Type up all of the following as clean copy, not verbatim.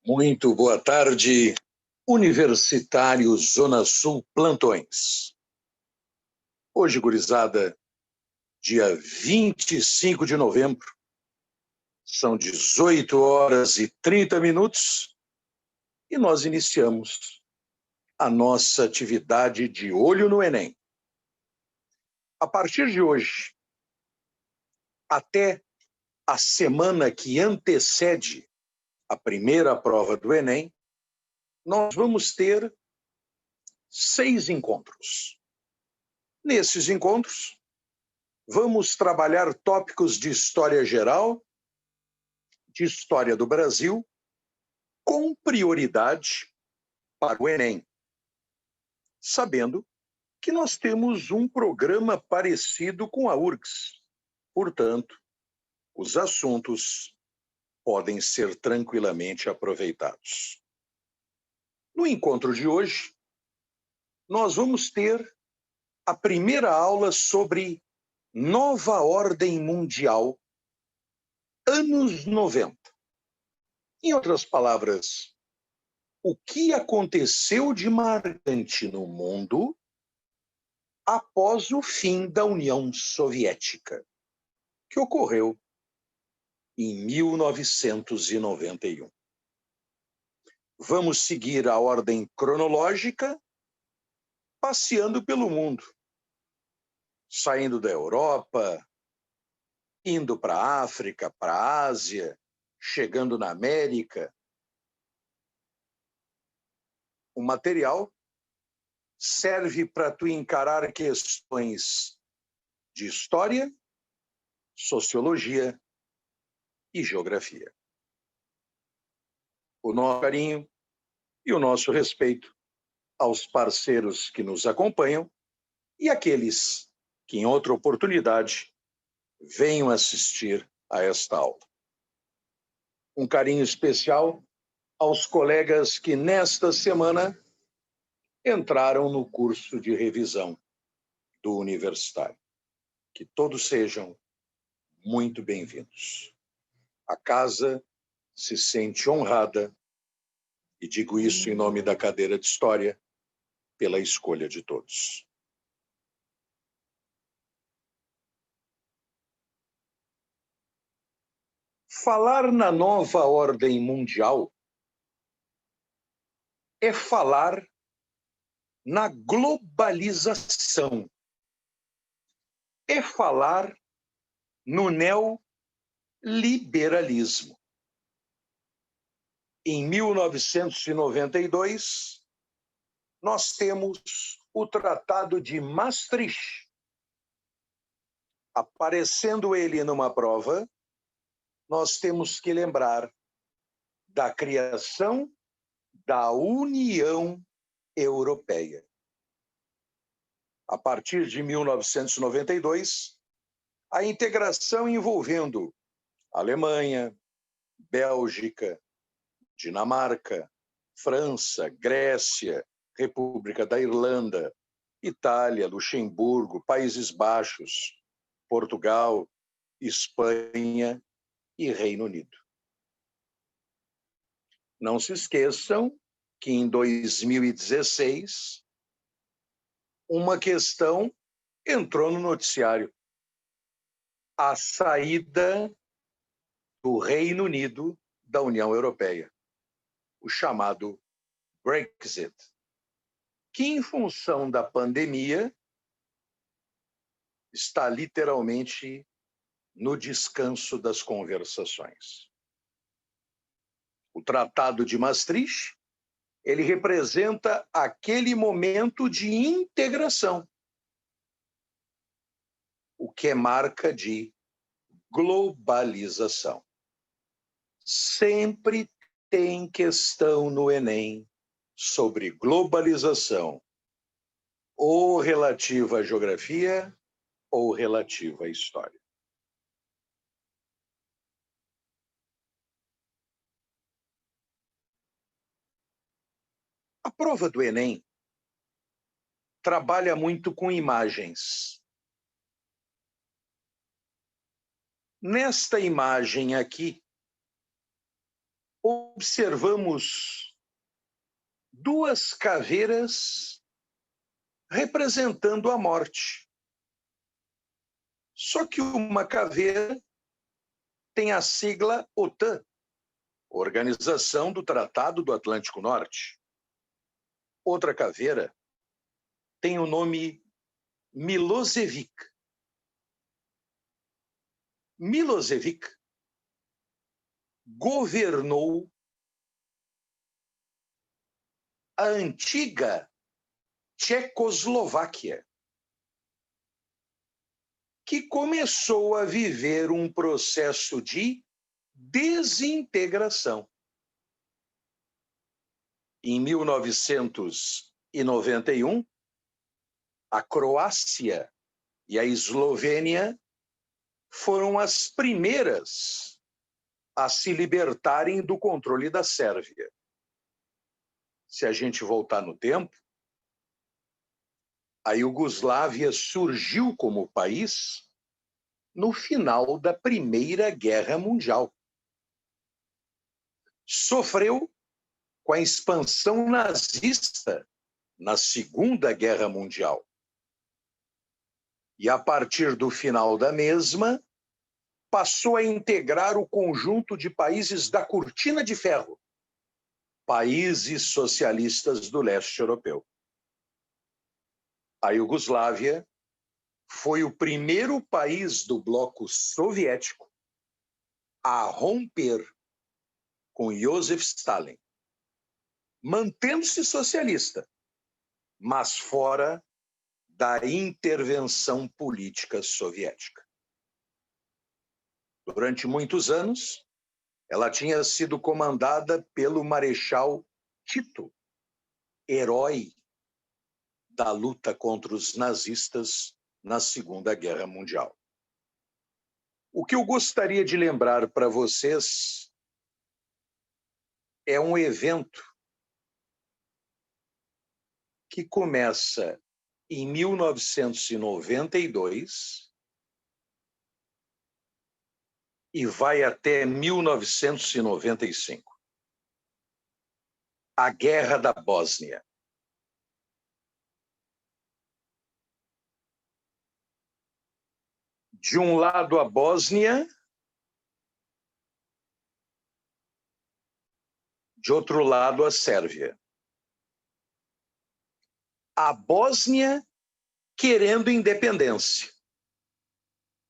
Muito boa tarde, Universitários Zona Sul Plantões. Hoje, gurizada, dia 25 de novembro, são 18h30 e nós iniciamos a nossa atividade de Olho no Enem. A partir de hoje, até a semana que antecede a primeira prova do Enem, nós vamos ter 6 encontros. Nesses encontros, vamos trabalhar tópicos de história geral, de história do Brasil, com prioridade para o Enem, sabendo que nós temos um programa parecido com a URGS. Portanto, os assuntos podem ser tranquilamente aproveitados. No encontro de hoje, nós vamos ter a primeira aula sobre Nova Ordem Mundial, anos 90. Em outras palavras, o que aconteceu de marcante no mundo após o fim da União Soviética, que ocorreu em 1991. Vamos seguir a ordem cronológica, passeando pelo mundo, saindo da Europa, indo para a África, para a Ásia, chegando na América. O material serve para tu encarar questões de história, sociologia e geografia. O nosso carinho e o nosso respeito aos parceiros que nos acompanham e aqueles que, em outra oportunidade, venham assistir a esta aula. Um carinho especial aos colegas que, nesta semana, entraram no curso de revisão do universitário. Que todos sejam muito bem-vindos. A casa se sente honrada, e digo isso em nome da cadeira de História, pela escolha de todos. Falar na nova ordem mundial é falar na globalização, é falar no neoliberalismo. Em 1992, nós temos o Tratado de Maastricht. Aparecendo ele numa prova, nós temos que lembrar da criação da União Europeia. A partir de 1992, a integração envolvendo Alemanha, Bélgica, Dinamarca, França, Grécia, República da Irlanda, Itália, Luxemburgo, Países Baixos, Portugal, Espanha e Reino Unido. Não se esqueçam que em 2016, uma questão entrou no noticiário: a saída do Reino Unido da União Europeia, o chamado Brexit, que, em função da pandemia, está literalmente no descanso das conversações. O Tratado de Maastricht, ele representa aquele momento de integração, o que é marca de globalização. Sempre tem questão no Enem sobre globalização, ou relativa à geografia, ou relativa à história. A prova do Enem trabalha muito com imagens. Nesta imagem aqui, observamos duas caveiras representando a morte. Só que uma caveira tem a sigla OTAN, Organização do Tratado do Atlântico Norte. Outra caveira tem o nome Milošević. Milošević governou a antiga Tchecoslováquia, que começou a viver um processo de desintegração. Em 1991, a Croácia e a Eslovênia foram as primeiras a se libertarem do controle da Sérvia. Se a gente voltar no tempo, a Iugoslávia surgiu como país no final da Primeira Guerra Mundial. Sofreu com a expansão nazista na Segunda Guerra Mundial. E a partir do final da mesma, passou a integrar o conjunto de países da Cortina de Ferro, países socialistas do leste europeu. A Iugoslávia foi o primeiro país do bloco soviético a romper com Joseph Stalin, mantendo-se socialista, mas fora da intervenção política soviética. Durante muitos anos, ela tinha sido comandada pelo Marechal Tito, herói da luta contra os nazistas na Segunda Guerra Mundial. O que eu gostaria de lembrar para vocês é um evento que começa em 1992 e vai até 1995. A Guerra da Bósnia. De um lado, a Bósnia, de outro lado, a Sérvia. A Bósnia querendo independência,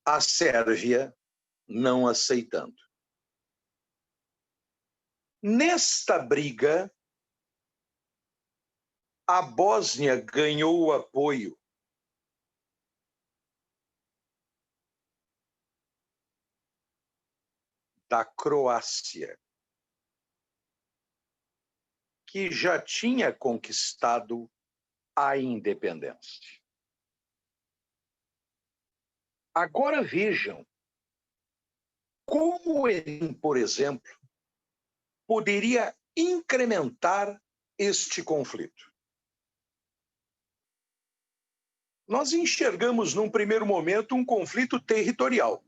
a Sérvia não aceitando. Nesta briga, a Bósnia ganhou o apoio da Croácia, que já tinha conquistado a independência. Agora vejam como ele, por exemplo, poderia incrementar este conflito. Nós enxergamos, num primeiro momento, um conflito territorial.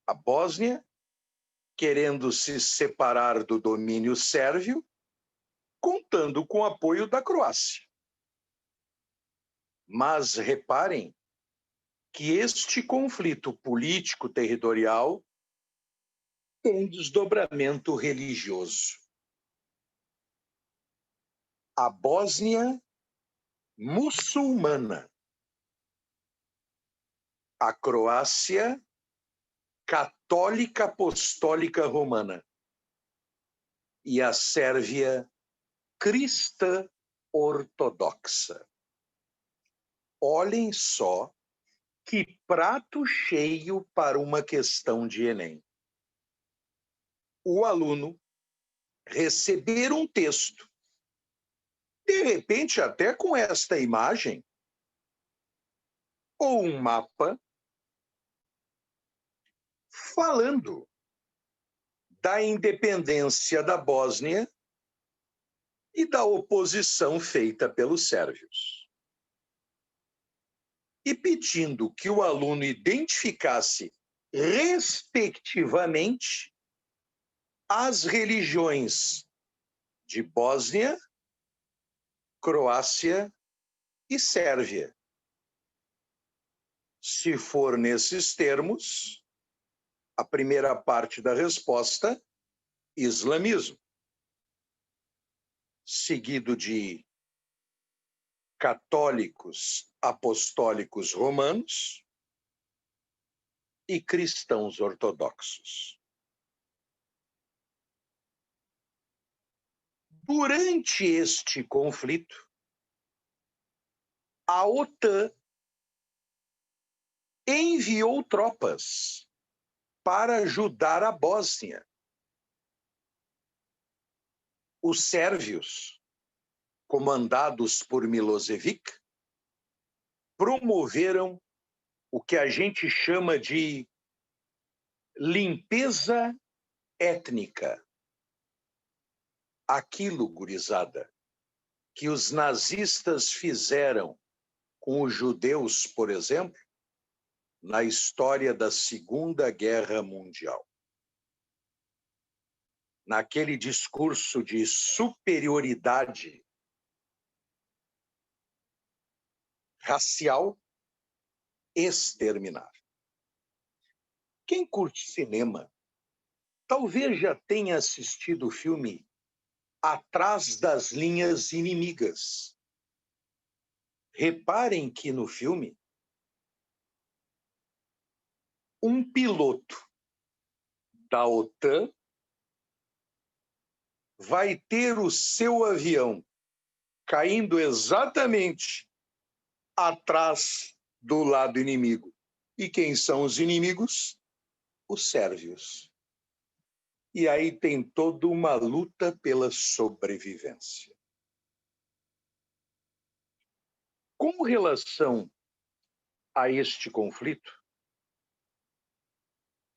A Bósnia querendo se separar do domínio sérvio, contando com o apoio da Croácia. Mas reparem que este conflito político-territorial tem desdobramento religioso. A Bósnia muçulmana, a Croácia católica apostólica romana e a Sérvia cristã ortodoxa. Olhem só que prato cheio para uma questão de Enem. O aluno receber um texto, de repente até com esta imagem, ou um mapa, falando da independência da Bósnia e da oposição feita pelos sérvios. E pedindo que o aluno identificasse, respectivamente, as religiões de Bósnia, Croácia e Sérvia. Se for nesses termos, a primeira parte da resposta, islamismo, seguido de católicos apostólicos romanos e cristãos ortodoxos. Durante este conflito, a OTAN enviou tropas para ajudar a Bósnia. Os sérvios, comandados por Milošević, promoveram o que a gente chama de limpeza étnica. Aquilo, gurizada, que os nazistas fizeram com os judeus, por exemplo, na história da Segunda Guerra Mundial. Naquele discurso de superioridade racial, exterminar. Quem curte cinema, talvez já tenha assistido o filme Atrás das Linhas Inimigas. Reparem que no filme, um piloto da OTAN vai ter o seu avião caindo exatamente atrás do lado inimigo. E quem são os inimigos? Os sérvios. E aí tem toda uma luta pela sobrevivência. Com relação a este conflito,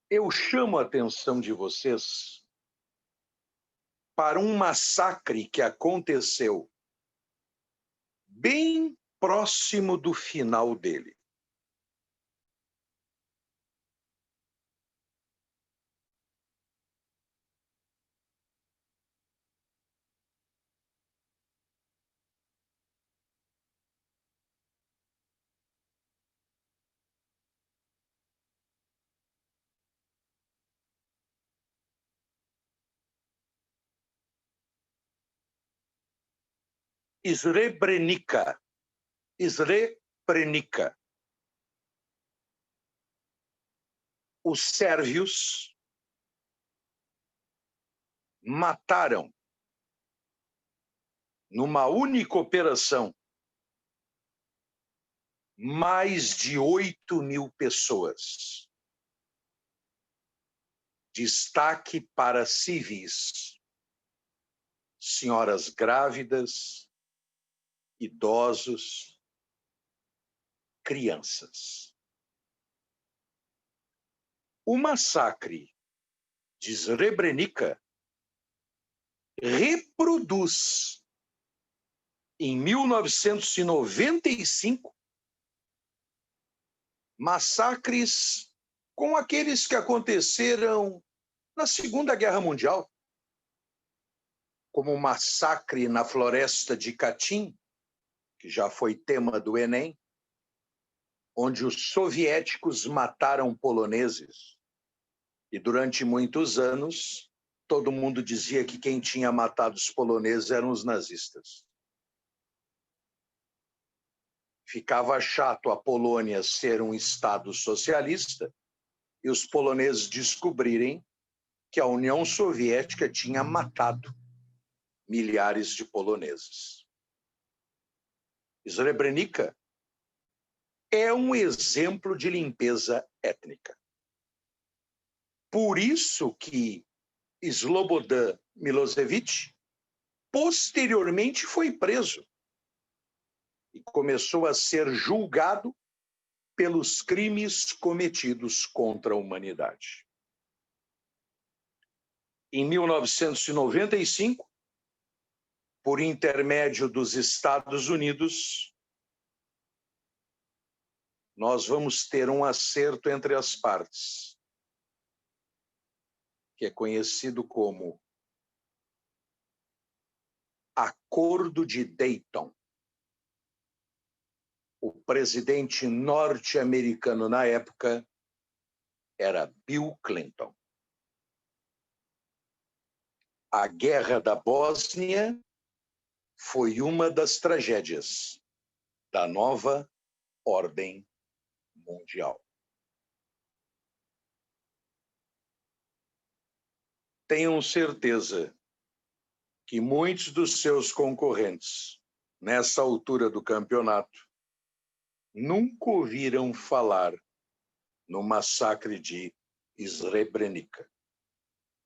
eu chamo a atenção de vocês para um massacre que aconteceu bem próximo do final dele. Srebrenica. Os sérvios mataram, numa única operação, mais de 8.000 pessoas. Destaque para civis, senhoras grávidas, idosos, crianças. O massacre de Srebrenica reproduz, em 1995, massacres como aqueles que aconteceram na Segunda Guerra Mundial, como o massacre na floresta de Katyn, que já foi tema do Enem, onde os soviéticos mataram poloneses. E durante muitos anos, todo mundo dizia que quem tinha matado os poloneses eram os nazistas. Ficava chato a Polônia ser um Estado socialista e os poloneses descobrirem que a União Soviética tinha matado milhares de poloneses. Srebrenica é um exemplo de limpeza étnica. Por isso que Slobodan Milošević posteriormente foi preso e começou a ser julgado pelos crimes cometidos contra a humanidade. Em 1995, por intermédio dos Estados Unidos, nós vamos ter um acerto entre as partes, que é conhecido como Acordo de Dayton. O presidente norte-americano na época era Bill Clinton. A Guerra da Bósnia foi uma das tragédias da nova ordem mundial. Tenham certeza que muitos dos seus concorrentes, nessa altura do campeonato, nunca ouviram falar no massacre de Srebrenica,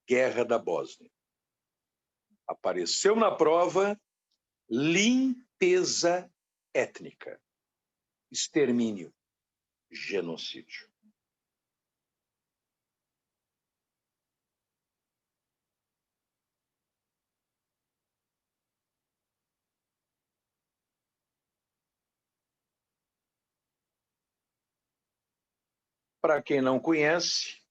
Guerra da Bósnia. Apareceu na prova limpeza étnica, extermínio, genocídio. Para quem não conhece,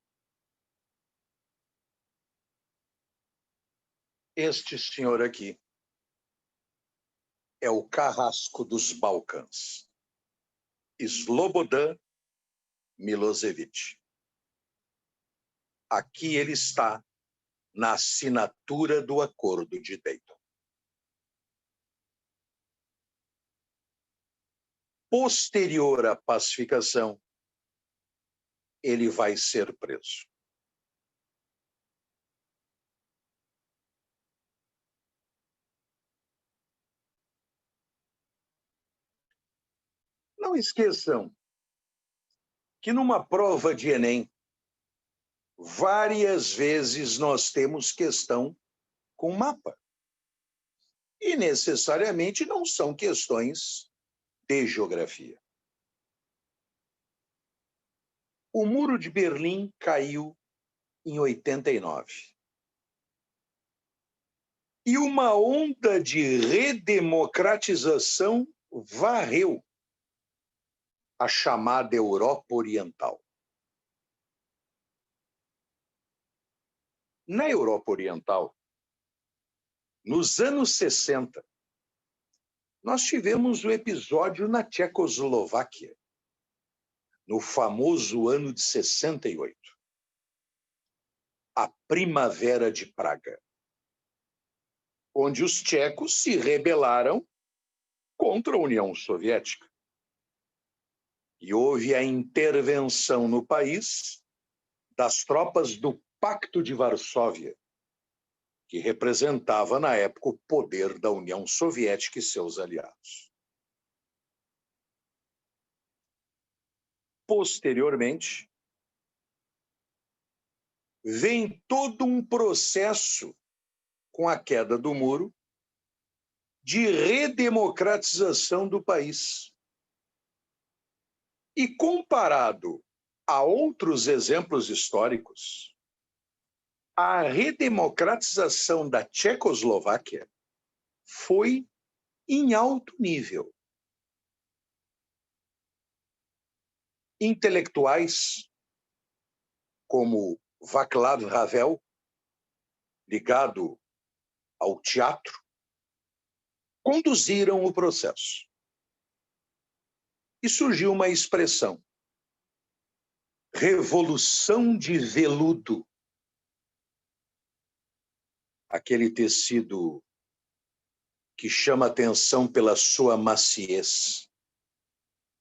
este senhor aqui é o carrasco dos Balcãs, Slobodan Milošević. Aqui ele está na assinatura do Acordo de Dayton. Posterior à pacificação, ele vai ser preso. Não esqueçam que numa prova de Enem, várias vezes nós temos questão com mapa. E necessariamente não são questões de geografia. O Muro de Berlim caiu em 89. E uma onda de redemocratização varreu a chamada Europa Oriental. Na Europa Oriental, nos anos 60, nós tivemos o episódio na Tchecoslováquia, no famoso ano de 68, a Primavera de Praga, onde os tchecos se rebelaram contra a União Soviética. E houve a intervenção no país das tropas do Pacto de Varsóvia, que representava, na época, o poder da União Soviética e seus aliados. Posteriormente, vem todo um processo, com a queda do muro, de redemocratização do país. E comparado a outros exemplos históricos, a redemocratização da Tchecoslováquia foi em alto nível. Intelectuais como Václav Havel, ligado ao teatro, conduziram o processo. E surgiu uma expressão: revolução de veludo. Aquele tecido que chama atenção pela sua maciez,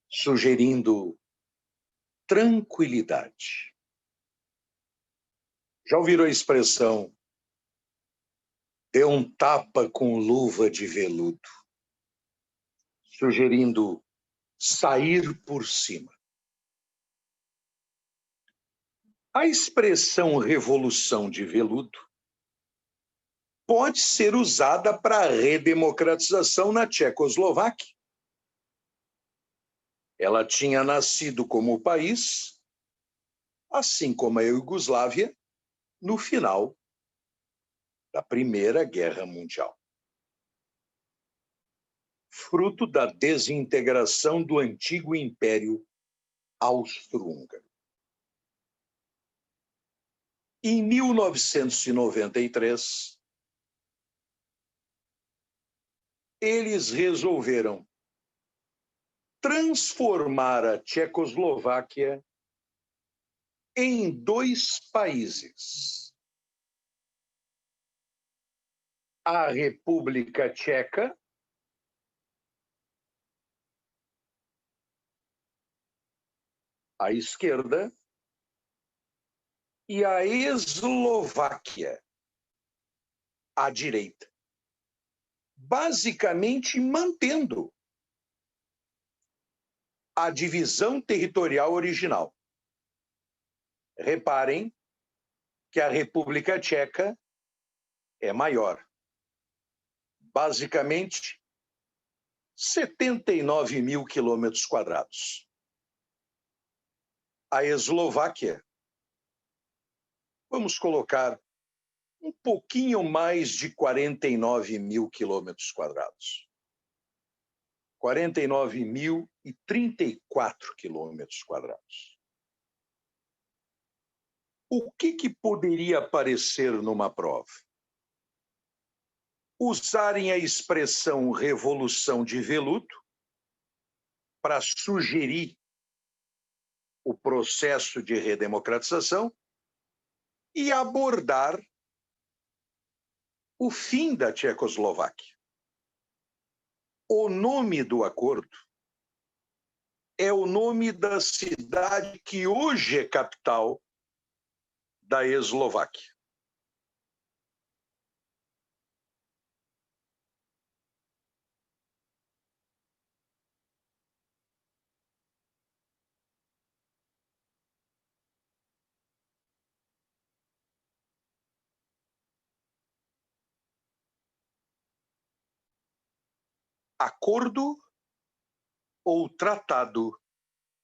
sugerindo tranquilidade. Já ouviram a expressão dê um tapa com luva de veludo, sugerindo sair por cima? A expressão revolução de veludo pode ser usada para a redemocratização na Tchecoslováquia. Ela tinha nascido como país, assim como a Iugoslávia, no final da Primeira Guerra Mundial. Fruto da desintegração do antigo Império Austro-Húngaro. Em 1993, eles resolveram transformar a Tchecoslováquia em dois países: a República Tcheca à esquerda e a Eslováquia à direita, basicamente mantendo a divisão territorial original. Reparem que a República Tcheca é maior, basicamente 79 mil quilômetros quadrados. A Eslováquia, vamos colocar um pouquinho mais de 49 mil quilômetros quadrados. 49.034 quilômetros quadrados. O que poderia aparecer numa prova? Usarem a expressão revolução de veludo para sugerir o processo de redemocratização e abordar o fim da Tchecoslováquia. O nome do acordo é o nome da cidade que hoje é capital da Eslováquia. Acordo ou Tratado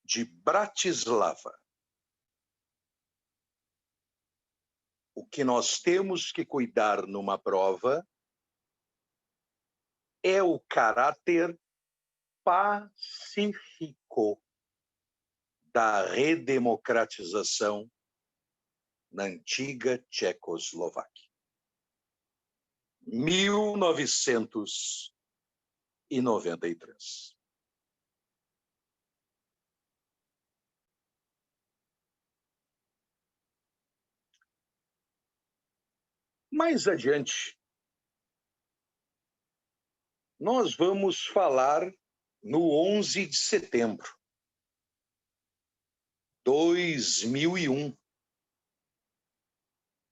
de Bratislava. O que nós temos que cuidar numa prova é o caráter pacífico da redemocratização na antiga Tchecoslováquia. 1993. Mais adiante, nós vamos falar no 11 de setembro de 2001,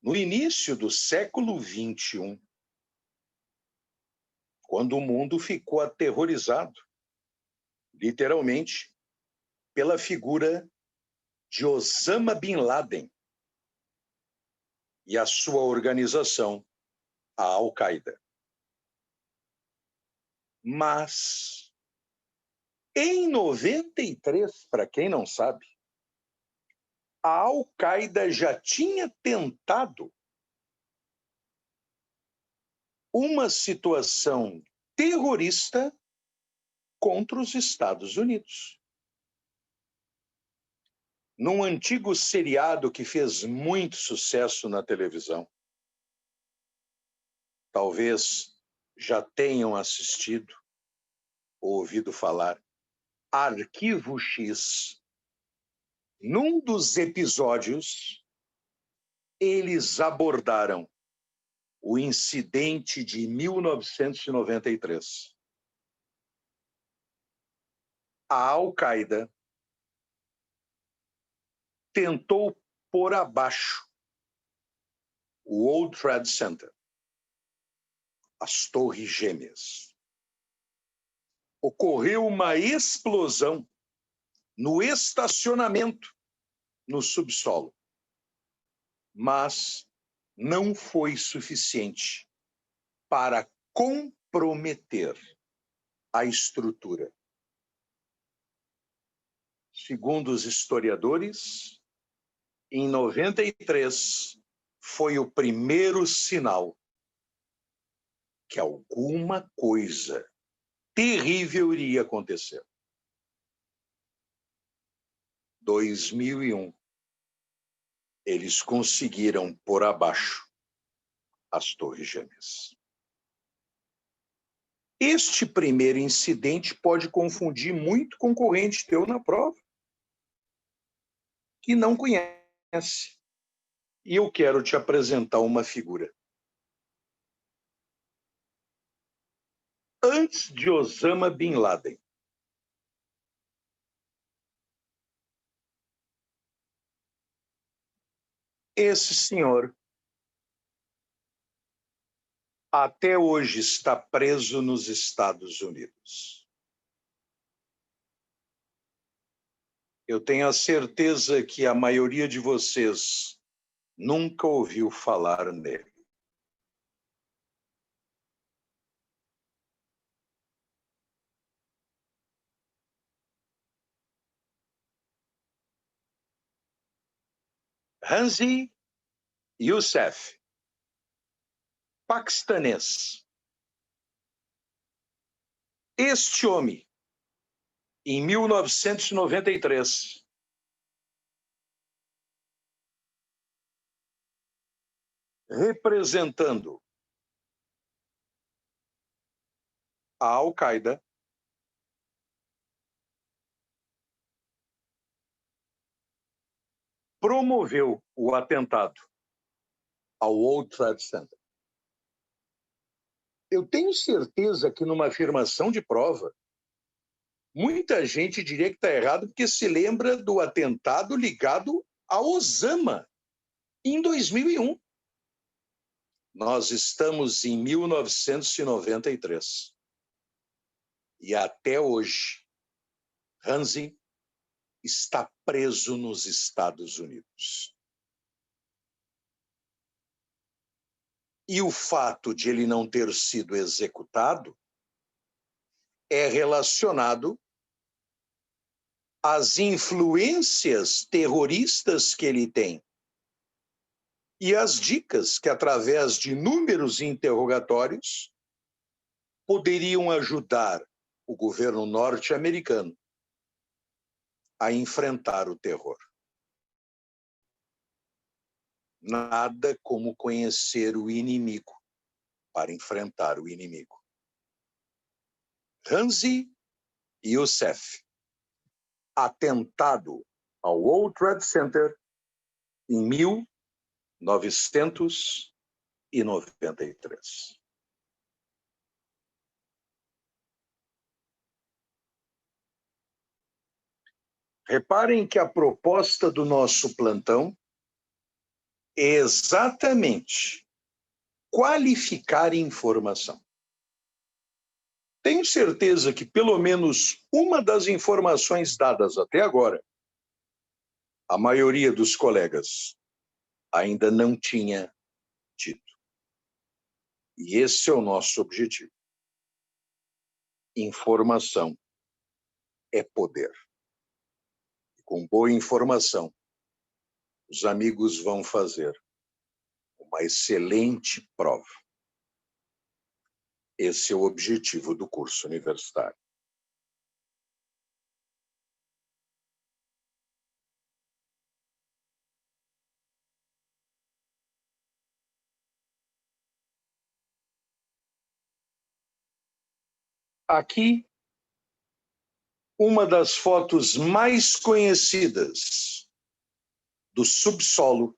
no início do século XXI, quando o mundo ficou aterrorizado, literalmente, pela figura de Osama Bin Laden e a sua organização, a Al-Qaeda. Mas, em 93, para quem não sabe, a Al-Qaeda já tinha tentado uma situação terrorista contra os Estados Unidos. Num antigo seriado que fez muito sucesso na televisão, talvez já tenham assistido ou ouvido falar, Arquivo X. Num dos episódios, eles abordaram o incidente de 1993. A Al-Qaeda tentou pôr abaixo o World Trade Center, as Torres Gêmeas. Ocorreu uma explosão no estacionamento, no subsolo. Mas não foi suficiente para comprometer a estrutura. Segundo os historiadores, em 93 foi o primeiro sinal que alguma coisa terrível iria acontecer. 2001. eles conseguiram pôr abaixo as Torres Gêmeas. Este primeiro incidente pode confundir muito concorrente teu na prova, que não conhece. E eu quero te apresentar uma figura. Antes de Osama Bin Laden, esse senhor até hoje está preso nos Estados Unidos. Eu tenho a certeza que a maioria de vocês nunca ouviu falar nele. Hanzi Youssef, paquistanês. Este homem, em 1993, representando a Al-Qaeda, promoveu o atentado ao World Trade Center. Eu tenho certeza que numa afirmação de prova, muita gente diria que está errado porque se lembra do atentado ligado a Osama, em 2001. Nós estamos em 1993. E até hoje, Hanzi está preso nos Estados Unidos. E o fato de ele não ter sido executado é relacionado às influências terroristas que ele tem e às dicas que, através de inúmeros interrogatórios, poderiam ajudar o governo norte-americano a enfrentar o terror. Nada como conhecer o inimigo para enfrentar o inimigo. Hanzi Youssef, atentado ao World Trade Center em 1993. Reparem que a proposta do nosso plantão é exatamente qualificar informação. Tenho certeza que pelo menos uma das informações dadas até agora, a maioria dos colegas ainda não tinha tido. E esse é o nosso objetivo. Informação é poder. E com boa informação, os amigos vão fazer uma excelente prova. Esse é o objetivo do curso universitário. Aqui, uma das fotos mais conhecidas do subsolo,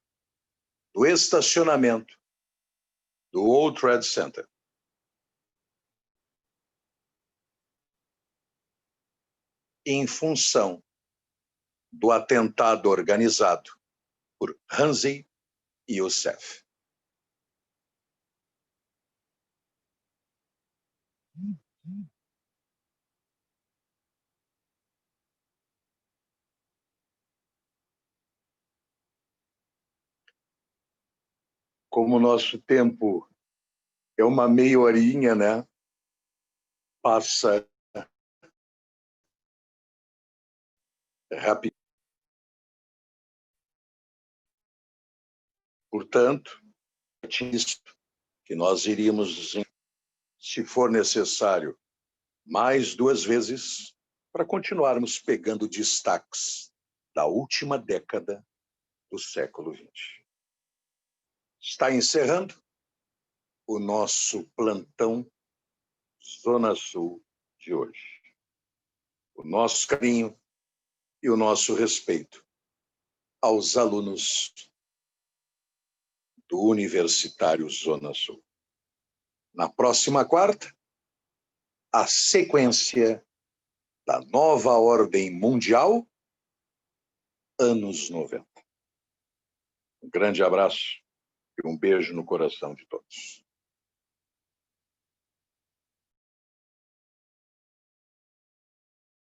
do estacionamento do World Trade Center. Em função do atentado organizado por Hanzi Youssef. Como o nosso tempo é uma meia horinha, né? Passa rápido. Portanto, que nós iríamos, se for necessário, mais 2 vezes para continuarmos pegando destaques da última década do século XX. Está encerrando o nosso plantão Zona Sul de hoje. O nosso carinho e o nosso respeito aos alunos do Universitário Zona Sul. Na próxima quarta, a sequência da nova ordem mundial, anos 90. Um grande abraço e um beijo no coração de todos.